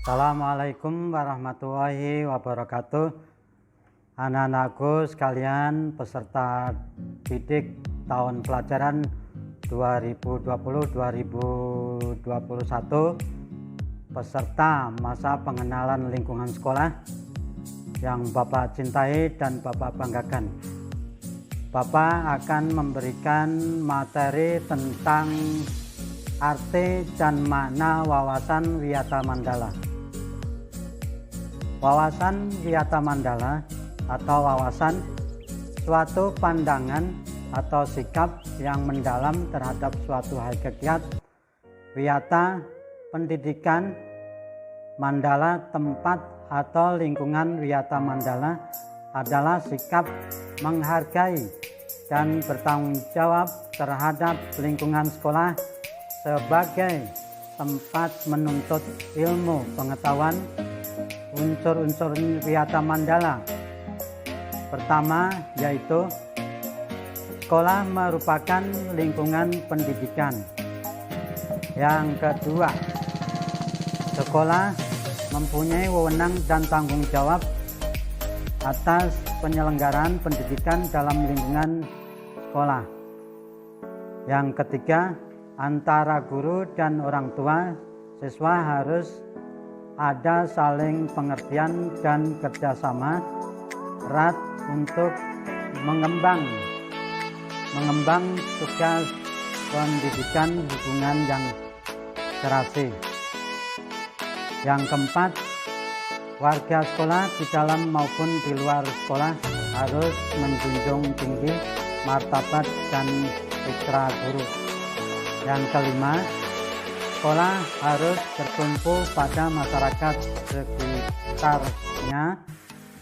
Assalamualaikum warahmatullahi wabarakatuh. Anak-anakku sekalian, peserta didik tahun pelajaran 2020-2021, peserta masa pengenalan lingkungan sekolah yang Bapak cintai dan Bapak banggakan. Bapak akan memberikan materi tentang arti dan makna wawasan Wiyata Mandala. Wawasan Wiyata Mandala atau wawasan suatu pandangan atau sikap yang mendalam terhadap suatu hakikat. Wiyata pendidikan Mandala, tempat atau lingkungan Wiyata Mandala adalah sikap menghargai dan bertanggung jawab terhadap lingkungan sekolah sebagai tempat menuntut ilmu pengetahuan. Unsur-unsur Wiyata Mandala pertama yaitu sekolah merupakan lingkungan pendidikan. Yang kedua, sekolah mempunyai wewenang dan tanggung jawab atas penyelenggaraan pendidikan dalam lingkungan sekolah. Yang ketiga, antara guru dan orang tua siswa harus ada saling pengertian dan kerjasama erat untuk mengembang tugas pendidikan hubungan yang serasi. Yang keempat, warga sekolah di dalam maupun di luar sekolah harus menjunjung tinggi martabat dan citra guru. Yang kelima, sekolah harus bertumpu pada masyarakat sekitarnya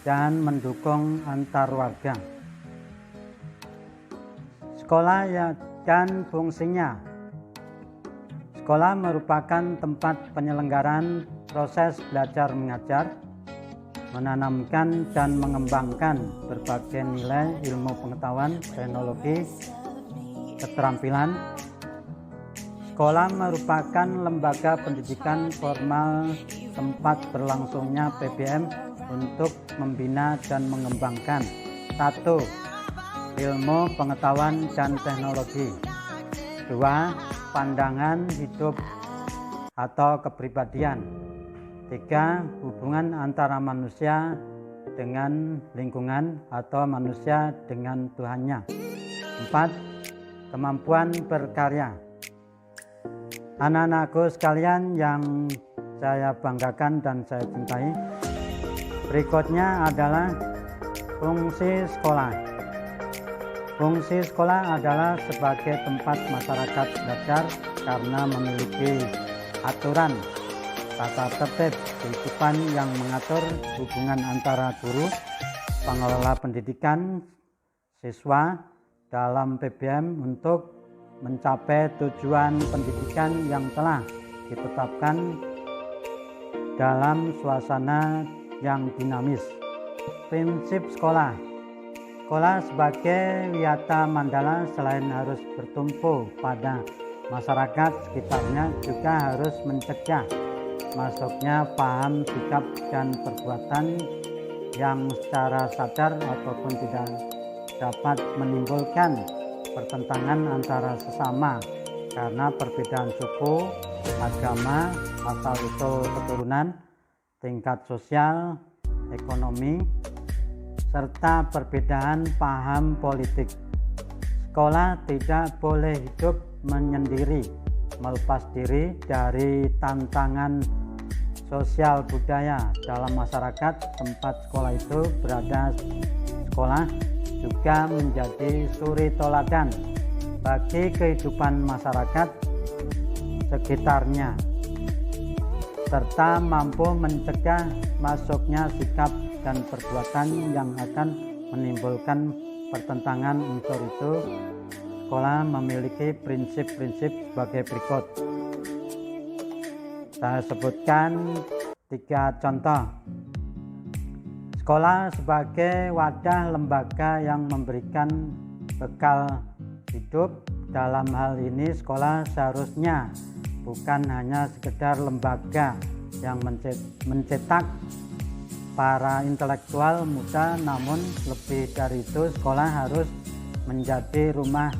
dan mendukung antar warga. Sekolah dan fungsinya. Sekolah merupakan tempat penyelenggaraan proses belajar mengajar, menanamkan dan mengembangkan berbagai nilai ilmu pengetahuan, teknologi, keterampilan. Sekolah merupakan lembaga pendidikan formal tempat berlangsungnya PBM untuk membina dan mengembangkan 1. Ilmu pengetahuan dan teknologi. 2. Pandangan hidup atau kepribadian. 3. Hubungan antara manusia dengan lingkungan atau manusia dengan Tuhannya. 4. Kemampuan berkarya. Anak-anakku sekalian yang saya banggakan dan saya cintai, berikutnya adalah fungsi sekolah. Fungsi sekolah adalah sebagai tempat masyarakat belajar karena memiliki aturan, tata tertib kehidupan yang mengatur hubungan antara guru, pengelola pendidikan, siswa dalam PBM untuk mencapai tujuan pendidikan yang telah ditetapkan dalam suasana yang dinamis. Prinsip sekolah. Sekolah sebagai Wiyata Mandala selain harus bertumpu pada masyarakat sekitarnya juga harus mencegah masuknya paham, sikap, dan perbuatan yang secara sadar ataupun tidak dapat menimbulkan pertentangan antara sesama karena perbedaan suku, agama, asal-usul keturunan, tingkat sosial, ekonomi, serta perbedaan paham politik. Sekolah tidak boleh hidup menyendiri, melepas diri dari tantangan sosial budaya dalam masyarakat tempat sekolah itu berada. Sekolah juga menjadi suri toladan bagi kehidupan masyarakat sekitarnya, serta mampu mencegah masuknya sikap dan perbuatan yang akan menimbulkan pertentangan unsur itu. Sekolah memiliki prinsip-prinsip sebagai berikut. Saya sebutkan 3 contoh. Sekolah sebagai wadah lembaga yang memberikan bekal hidup. Dalam hal ini sekolah seharusnya bukan hanya sekedar lembaga yang mencetak para intelektual muda. Namun lebih dari itu, sekolah harus menjadi rumah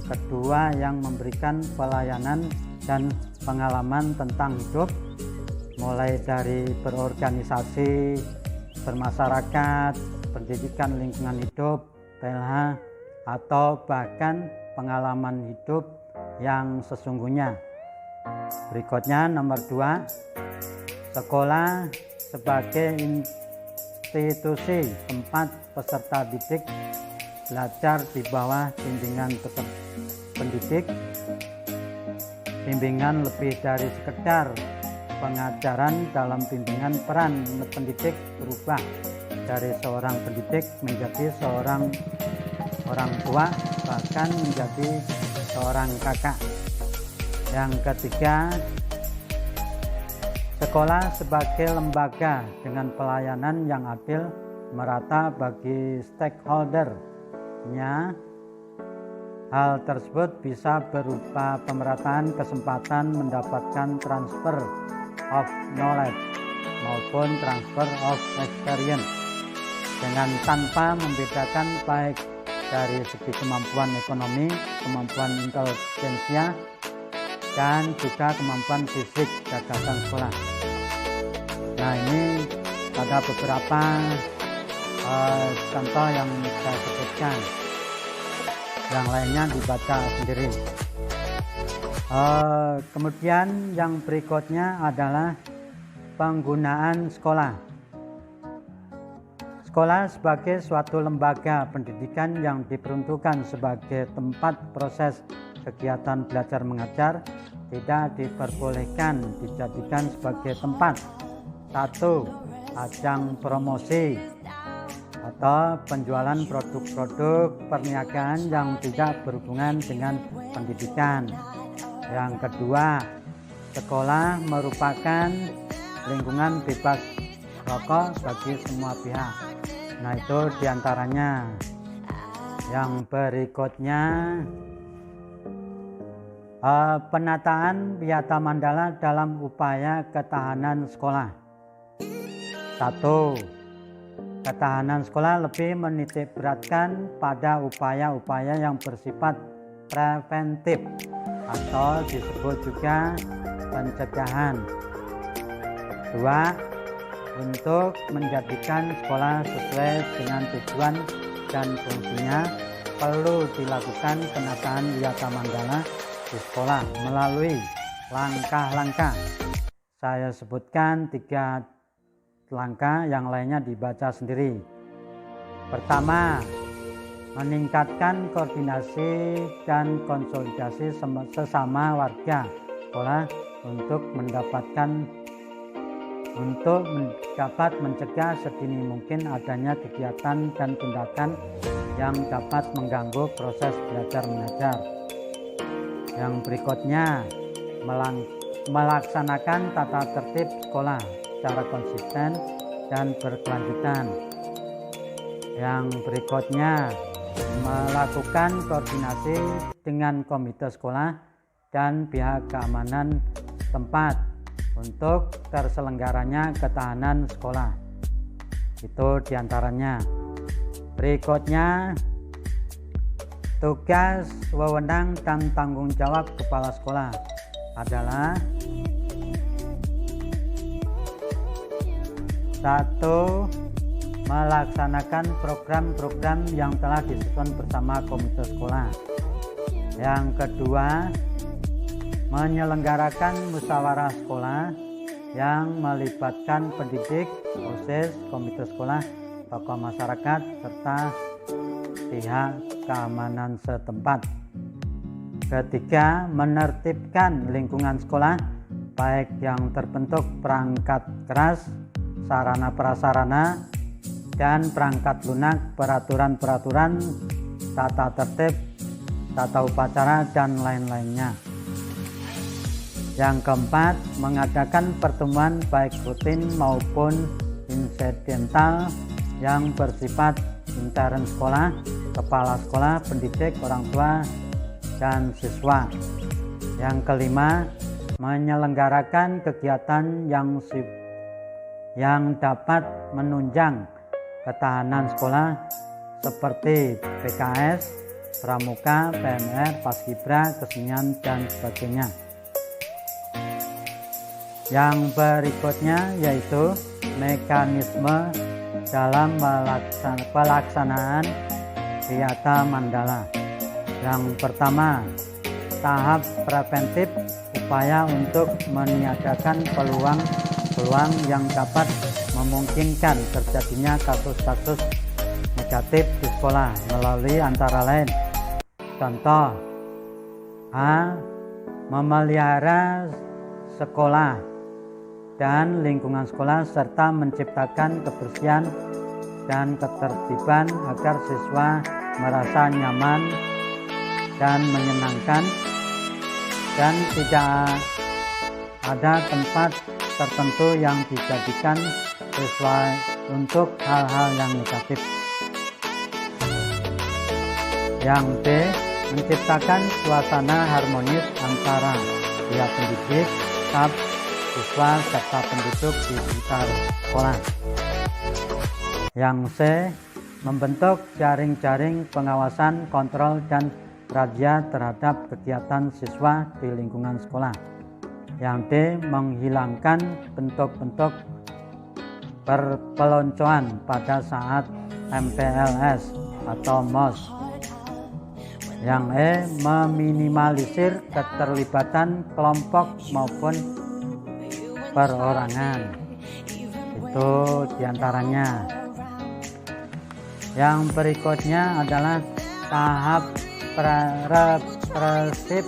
kedua yang memberikan pelayanan dan pengalaman tentang hidup, mulai dari berorganisasi, bermasyarakat, pendidikan lingkungan hidup, PLH, atau bahkan pengalaman hidup yang sesungguhnya. Berikutnya nomor 2, sekolah sebagai institusi tempat peserta didik belajar di bawah bimbingan pendidik. Bimbingan lebih dari sekedar pengajaran. Dalam bimbingan, peran pendidik berubah dari seorang pendidik menjadi seorang orang tua, bahkan menjadi seorang kakak. Yang ketiga, sekolah sebagai lembaga dengan pelayanan yang adil merata bagi stakeholder-nya. Hal tersebut bisa berupa pemerataan kesempatan mendapatkan transfer of knowledge maupun transfer of experience, dengan tanpa membedakan baik dari segi kemampuan ekonomi, kemampuan intelijensia, dan juga kemampuan fisik gagasan sekolah. Nah, ini ada beberapa contoh yang saya sebutkan, yang lainnya dibaca sendiri. Kemudian yang berikutnya adalah penggunaan sekolah. Sekolah sebagai suatu lembaga pendidikan yang diperuntukkan sebagai tempat proses kegiatan belajar mengajar tidak diperbolehkan dijadikan sebagai tempat 1. Ajang promosi atau penjualan produk-produk perniagaan yang tidak berhubungan dengan pendidikan. Yang kedua, sekolah merupakan lingkungan bebas rokok bagi semua pihak. Nah, itu diantaranya. Yang berikutnya, penataan Wiyata Mandala dalam upaya ketahanan sekolah. 1. Ketahanan sekolah lebih menitikberatkan pada upaya-upaya yang bersifat preventif atau disebut juga pencegahan. 2. Untuk menjadikan sekolah sesuai dengan tujuan dan fungsinya, perlu dilakukan penataan Wiyata Mandala di sekolah melalui langkah-langkah. Saya sebutkan 3 langkah, yang lainnya dibaca sendiri. Pertama, meningkatkan koordinasi dan konsolidasi sesama warga sekolah untuk dapat mencegah sedini mungkin adanya kegiatan dan tindakan yang dapat mengganggu proses belajar mengajar. Yang berikutnya, melaksanakan tata tertib sekolah secara konsisten dan berkelanjutan. Yang berikutnya, melakukan koordinasi dengan komite sekolah dan pihak keamanan tempat untuk terselenggaranya ketahanan sekolah. Itu diantaranya. Berikutnya, tugas, wewenang, dan tanggung jawab kepala sekolah adalah 1. Melaksanakan program-program yang telah disusun bersama komite sekolah. Yang kedua, menyelenggarakan musyawarah sekolah yang melibatkan pendidik, OSIS, komite sekolah, tokoh masyarakat, serta pihak keamanan setempat. Ketiga, menertibkan lingkungan sekolah, baik yang terbentuk perangkat keras, sarana prasarana, dan perangkat lunak, peraturan-peraturan, tata tertib, tata upacara, dan lain-lainnya. Yang keempat, mengadakan pertemuan baik rutin maupun insidental yang bersifat intern sekolah, kepala sekolah, pendidik, orang tua, dan siswa. Yang kelima, menyelenggarakan kegiatan yang dapat menunjang ketahanan sekolah seperti PKS, Pramuka, PMR, Paskibra, kesenian, dan sebagainya. Yang berikutnya yaitu mekanisme dalam pelaksanaan Wiyata Mandala. Yang pertama, tahap preventif, upaya untuk meniadakan peluang yang dapat memungkinkan terjadinya kasus-kasus negatif di sekolah melalui antara lain contoh A. Memelihara sekolah dan lingkungan sekolah serta menciptakan kebersihan dan ketertiban agar siswa merasa nyaman dan menyenangkan dan tidak ada tempat tertentu yang dijadikan sesuai untuk hal-hal yang negatif. Yang B. Menciptakan suasana harmonis antara pihak pendidik, staf, siswa, serta penduduk di sekitar sekolah. Yang C. Membentuk jaring-jaring pengawasan, kontrol, dan razia terhadap kegiatan siswa di lingkungan sekolah. Yang D. Menghilangkan bentuk-bentuk perpeloncoan pada saat MPLS atau MOS. Yang E. Meminimalisir keterlibatan kelompok maupun perorangan. Itu diantaranya. Yang berikutnya adalah tahap represif,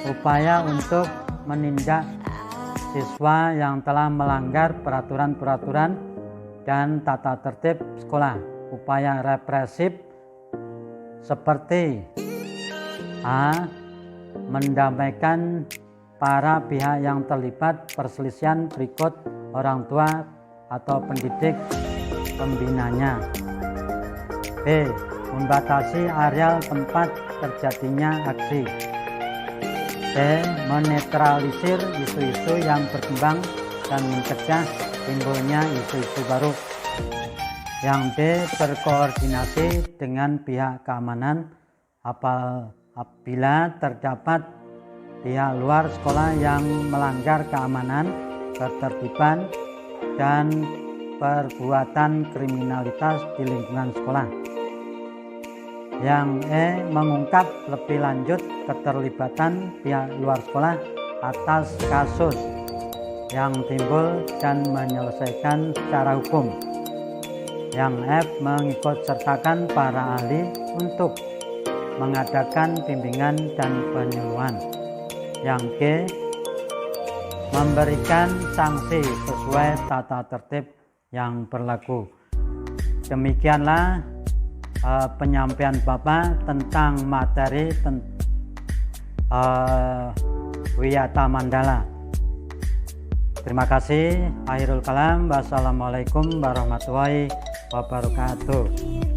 upaya untuk menindak siswa yang telah melanggar peraturan-peraturan dan tata tertib sekolah. Upaya represif seperti A. Mendamaikan para pihak yang terlibat perselisihan berikut orang tua atau pendidik pembinanya. B. Membatasi areal tempat terjadinya aksi. C. Menetralisir isu-isu yang berkembang dan mencegah timbulnya isu-isu baru. Yang D. Berkoordinasi dengan pihak keamanan apabila terdapat pihak luar sekolah yang melanggar keamanan, ketertiban, dan perbuatan kriminalitas di lingkungan sekolah. Yang E. Mengungkap lebih lanjut keterlibatan pihak luar sekolah atas kasus yang timbul dan menyelesaikan secara hukum. Yang F. Mengikut sertakan para ahli untuk mengadakan bimbingan dan penyuluhan. Yang G. Memberikan sanksi sesuai tata tertib yang berlaku. Demikianlah penyampaian Bapak tentang materi Wiyata Mandala. Terima kasih. Akhirul kalam. Wassalamualaikum warahmatullahi wabarakatuh.